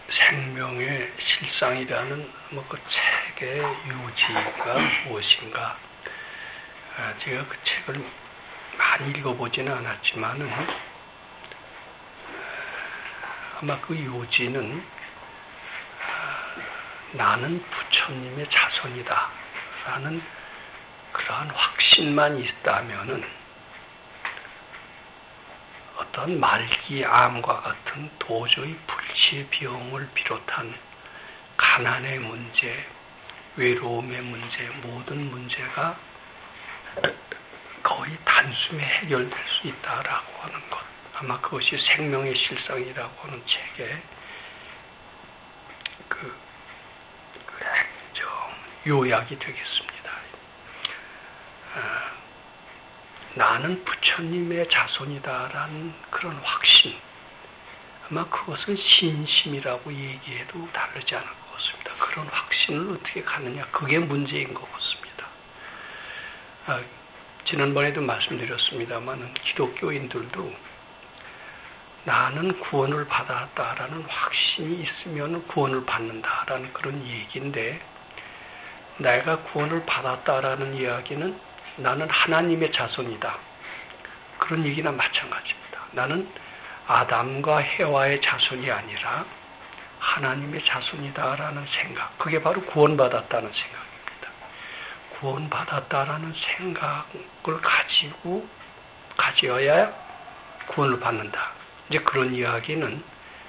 생명의 실상이라는 그 책의 요지가 무엇인가? 제가 그 책을 많이 읽어보지는 않았지만은 아마 그 요지는 나는 부처님의 자손이다 라는 그러한 확신만 있다면은 어떤 말기암과 같은 도저히 불치의 비용을 비롯한 가난의 문제, 외로움의 문제, 모든 문제가 거의 단숨에 해결될 수 있다라고 하는 것. 아마 그것이 생명의 실상이라고 하는 책의 요약이 되겠습니다. 나는 부처님의 자손이다라는 그런 확신. 아마 그것은 신심이라고 얘기해도 다르지 않을 것 같습니다. 그런 확신을 어떻게 가느냐. 그게 문제인 것 같습니다. 지난번에도 말씀드렸습니다만 기독교인들도 나는 구원을 받았다라는 확신이 있으면 구원을 받는다라는 그런 얘기인데 내가 구원을 받았다라는 이야기는 나는 하나님의 자손이다. 그런 얘기나 마찬가지입니다. 나는 아담과 해와의 자손이 아니라 하나님의 자손이다라는 생각. 그게 바로 구원받았다는 생각입니다. 구원받았다라는 생각을 가지어야 구원을 받는다. 이제 그런 이야기는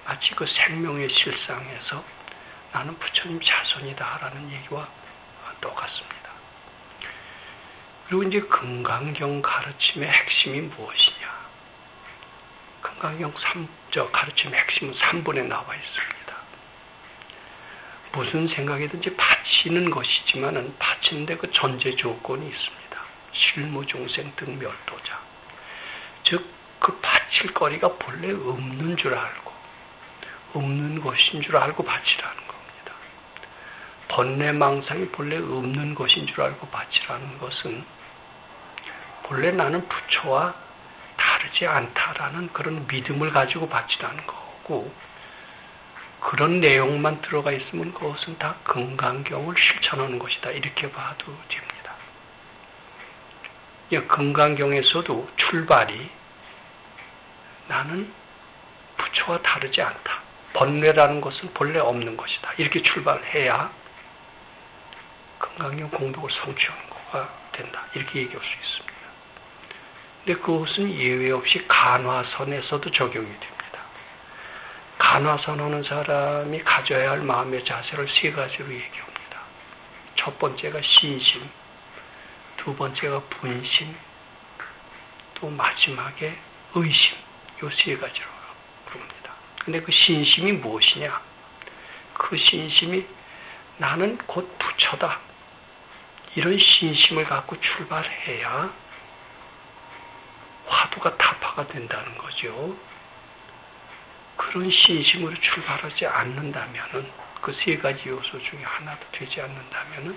마치 그 생명의 실상에서 나는 부처님 자손이다라는 얘기와 똑같습니다. 그리고 이제 금강경 가르침의 핵심이 무엇이냐? 금강경 가르침의 핵심은 3번에 나와 있습니다. 무슨 생각이든지 바치는 것이지만은 바치는데 그 전제 조건이 있습니다. 실무중생 등 멸도자. 즉, 그 바칠 거리가 본래 없는 줄 알고, 없는 것인 줄 알고 바치라는 겁니다. 번뇌망상이 본래 없는 것인 줄 알고 바치라는 것은 본래 나는 부처와 다르지 않다라는 그런 믿음을 가지고 바치라는 거고, 그런 내용만 들어가 있으면 그것은 다 금강경을 실천하는 것이다. 이렇게 봐도 됩니다. 금강경에서도 출발이 나는 부처와 다르지 않다. 번뇌라는 것은 본래 없는 것이다. 이렇게 출발해야 금강경 공덕을 성취하는 거가 된다. 이렇게 얘기할 수 있습니다. 근데 그것은 예외 없이 간화선에서도 적용이 됩니다. 간화선 하는 사람이 가져야 할 마음의 자세를 세 가지로 얘기합니다. 첫 번째가 신심, 두 번째가 분심, 또 마지막에 의심. 이 세 가지로 부릅니다. 근데 그 신심이 무엇이냐? 그 신심이 나는 곧 부처다. 이런 신심을 갖고 출발해야 화두가 타파가 된다는 거죠. 그런 신심으로 출발하지 않는다면은 그 세 가지 요소 중에 하나도 되지 않는다면은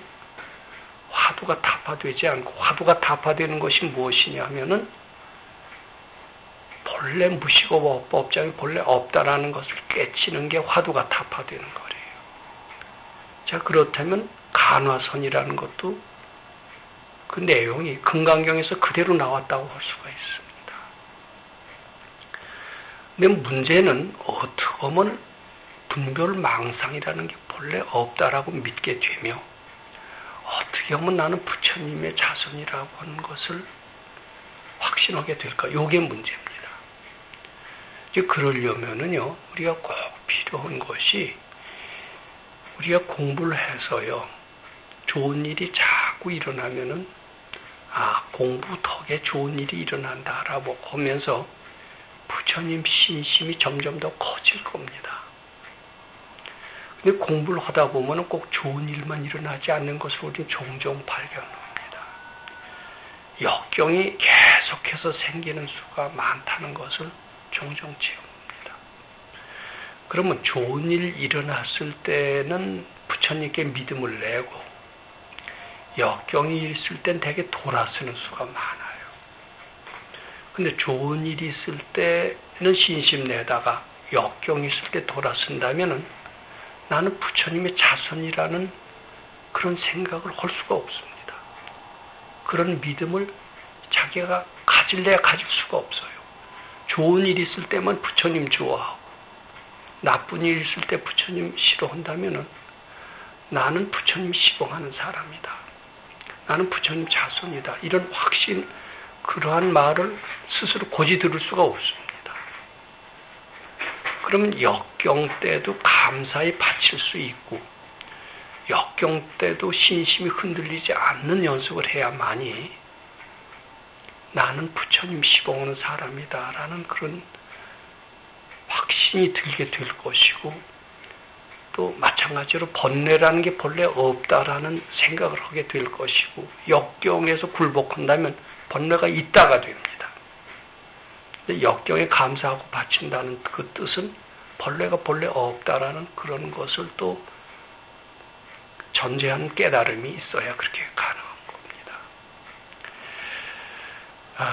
화두가 타파되지 않고, 화두가 타파되는 것이 무엇이냐면은 본래 무식업 법장이 본래 없다라는 것을 깨치는 게 화두가 타파되는 거래요. 자, 그렇다면 간화선이라는 것도 그 내용이 금강경에서 그대로 나왔다고 할 수가 있습니다. 근데 문제는 어떻게 보면 분별망상이라는 게 본래 없다라고 믿게 되며 어떻게 하면 나는 부처님의 자손이라고 하는 것을 확신하게 될까? 이게 문제입니다. 이제 그러려면은요, 우리가 꼭 필요한 것이 우리가 공부를 해서요, 좋은 일이 자꾸 일어나면은 공부 덕에 좋은 일이 일어난다라고 하면서 부처님 신심이 점점 더 커질 겁니다. 근데 공부를 하다 보면은 꼭 좋은 일만 일어나지 않는 것을 우리는 종종 발견합니다. 역경이 계속해서 생기는 수가 많다는 것을 종종 체험합니다. 그러면 좋은 일 일어났을 때는 부처님께 믿음을 내고 역경이 있을 땐 되게 돌아서는 수가 많아요. 근데 좋은 일이 있을 때는 신심 내다가 역경이 있을 때 돌아선다면은 나는 부처님의 자손이라는 그런 생각을 할 수가 없습니다. 그런 믿음을 자기가 가질래야 가질 수가 없어요. 좋은 일 있을 때만 부처님 좋아하고 나쁜 일 있을 때 부처님 싫어한다면은 나는 부처님 시봉하는 사람이다. 나는 부처님 자손이다. 이런 확신, 그러한 말을 스스로 고지 들을 수가 없습니다. 그러면 역경 때도 감사히 바칠 수 있고 역경 때도 신심이 흔들리지 않는 연습을 해야만이 나는 부처님 시봉하는 사람이다라는 그런 확신이 들게 될 것이고, 또 마찬가지로 번뇌라는 게 본래 없다라는 생각을 하게 될 것이고, 역경에서 굴복한다면 번뇌가 있다가 됩니다. 역경에 감사하고 바친다는 그 뜻은 번뇌가 본래 없다라는 그런 것을 또 전제한 깨달음이 있어야 그렇게 가능한 겁니다.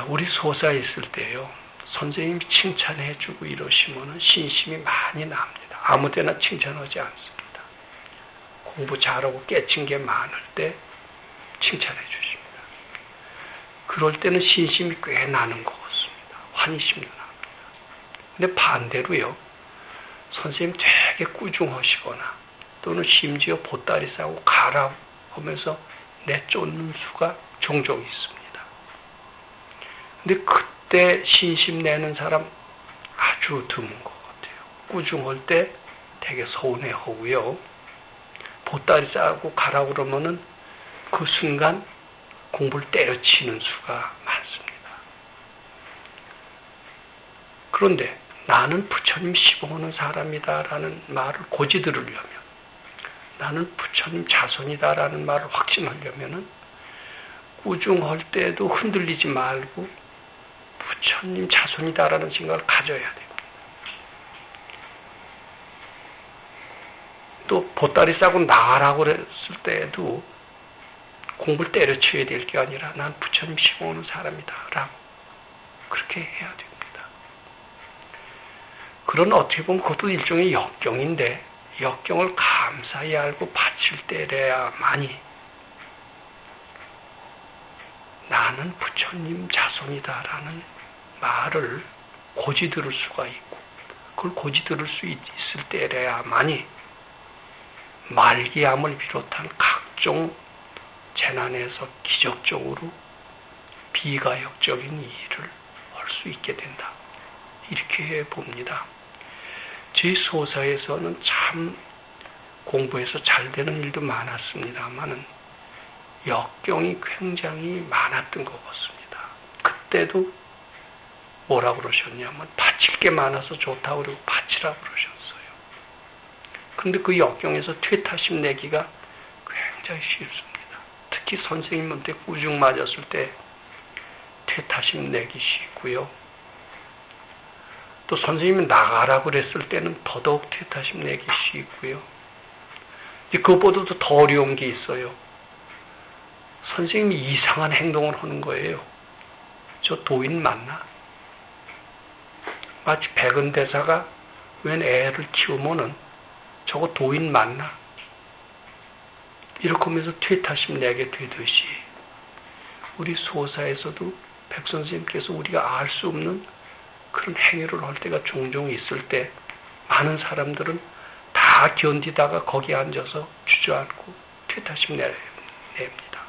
우리 소사에 있을 때요, 선생님이 칭찬해주고 이러시면은 신심이 많이 납니다. 아무데나 칭찬하지 않습니다. 공부 잘하고 깨친 게 많을 때 칭찬해 주십니다. 그럴 때는 신심이 꽤 나는 것 같습니다. 환희심도 납니다. 근데 반대로요, 선생님 되게 꾸중하시거나 또는 심지어 보따리 싸고 가라 하면서 내쫓는 수가 종종 있습니다. 근데 그때 신심 내는 사람 아주 드문 것 같아요. 꾸중할 때 되게 서운해하고요, 보따리 싸고 가라 그러면은 그 순간 공부를 때려치는 수가 많습니다. 그런데 나는 부처님 시봉하는 사람이다라는 말을 고지 들으려면, 나는 부처님 자손이다라는 말을 확신하려면은 꾸중할 때도 흔들리지 말고 부처님 자손이다라는 생각을 가져야 됩니다. 또 보따리 싸고 나가라고 그랬을 때도 공부를 때려쳐야 될 게 아니라 난 부처님 시봉하는 사람이다라고 그렇게 해야 됩니다. 그런 어떻게 보면 그것도 일종의 역경인데, 역경을 감사히 알고 바칠 때래야만이 나는 부처님 자손이다라는 말을 고지 들을 수가 있고, 그걸 고지 들을 수 있을 때래야만이 말기암을 비롯한 각종 재난에서 기적적으로 비가역적인 일을 할 수 있게 된다. 이렇게 봅니다. 저희 소사에서는 참 공부해서 잘 되는 일도 많았습니다만은 역경이 굉장히 많았던 것 같습니다. 그때도 뭐라고 그러셨냐면 바칠 게 많아서 좋다고 그러고 바치라고 그러셨어요. 그런데 그 역경에서 퇴타심 내기가 굉장히 쉽습니다. 특히 선생님한테 꾸중 맞았을 때 퇴타심 내기 쉽고요. 또 선생님이 나가라고 그랬을 때는 더더욱 퇴타심 내기 쉽고요. 그것보다도 더 어려운 게 있어요. 선생님이 이상한 행동을 하는 거예요. 저 도인 맞나? 마치 백은대사가 웬 애를 키우면은 저거 도인 맞나? 이렇게 하면서 퇴타심 내게 되듯이 우리 소사에서도 백선생님께서 우리가 알 수 없는 그런 행위를 할 때가 종종 있을 때 많은 사람들은 다 견디다가 거기 앉아서 주저앉고 퇴타심 냅니다.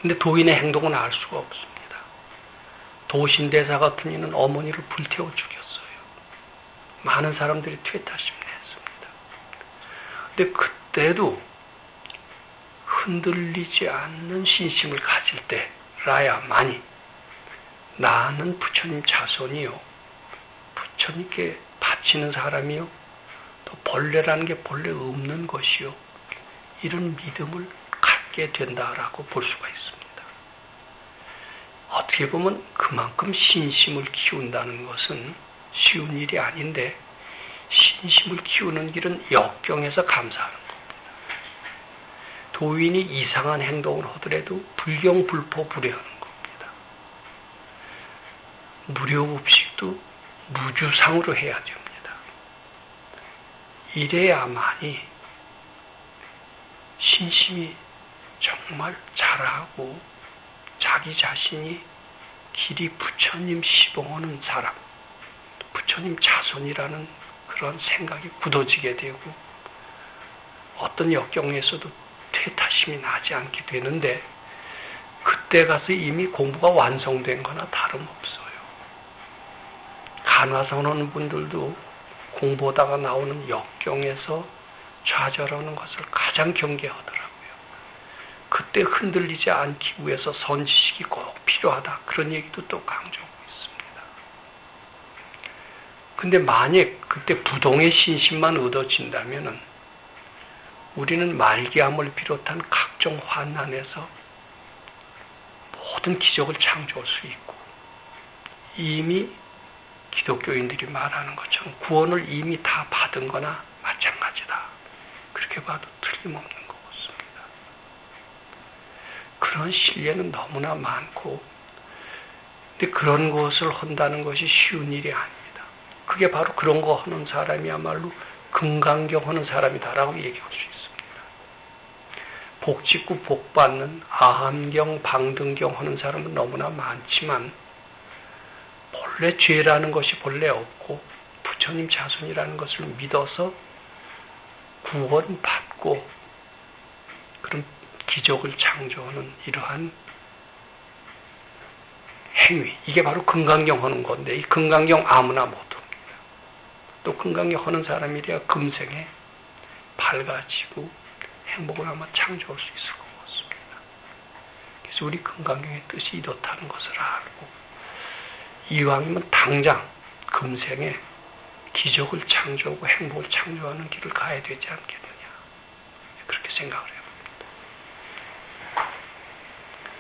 근데 도인의 행동은 알 수가 없습니다. 도신대사 같은 이는 어머니를 불태워 죽였어요. 많은 사람들이 퇴타심 냈습니다. 근데 그때도 흔들리지 않는 신심을 가질 때라야만이 나는 부처님 자손이요, 부처님께 바치는 사람이요, 또 벌레라는 게 본래 없는 것이요, 이런 믿음을 갖게 된다라고 볼 수가 있습니다. 어떻게 보면 그만큼 신심을 키운다는 것은 쉬운 일이 아닌데, 신심을 키우는 길은 역경에서 감사하는 겁니다. 도인이 이상한 행동을 하더라도 불경불포 불회하는 겁니다. 무료급식도 무주상으로 해야 됩니다. 이래야만이 신심이 정말 잘하고 자기 자신이 길이 부처님 시봉하는 사람, 부처님 자손이라는 그런 생각이 굳어지게 되고 어떤 역경에서도 퇴타심이 나지 않게 되는데 그때 가서 이미 공부가 완성된 거나 다름없어요. 간화선하는 분들도 공부하다가 나오는 역경에서 좌절하는 것을 가장 경계하더라고요. 그때 흔들리지 않기 위해서 선지식이 꼭 필요하다. 그런 얘기도 또 강조하고 있습니다. 근데 만약 그때 부동의 신심만 얻어진다면은 우리는 말기암을 비롯한 각종 환난에서 모든 기적을 창조할 수 있고 이미 기독교인들이 말하는 것처럼 구원을 이미 다 받은 거나 마찬가지다. 그렇게 봐도 틀림없는 것 같습니다. 그런 신뢰는 너무나 많고 근데 그런 것을 한다는 것이 쉬운 일이 아닙니다. 그게 바로 그런 거 하는 사람이야말로 금강경 하는 사람이다라고 얘기할 수 있습니다. 복 짓고 복 받는 아함경, 방등경 하는 사람은 너무나 많지만 본래 죄라는 것이 본래 없고 부처님 자손이라는 것을 믿어서 구원받고 그런 기적을 창조하는 이러한 행위, 이게 바로 금강경 하는 건데 이 금강경 아무나 못합니다. 또 금강경 하는 사람이래야 금생에 밝아지고 행복을 아마 창조할 수 있을 것 같습니다. 그래서 우리 금강경의 뜻이 이렇다는 것을 알고 이왕이면 당장 금생에 기적을 창조하고 행복을 창조하는 길을 가야 되지 않겠느냐 그렇게 생각을 해요.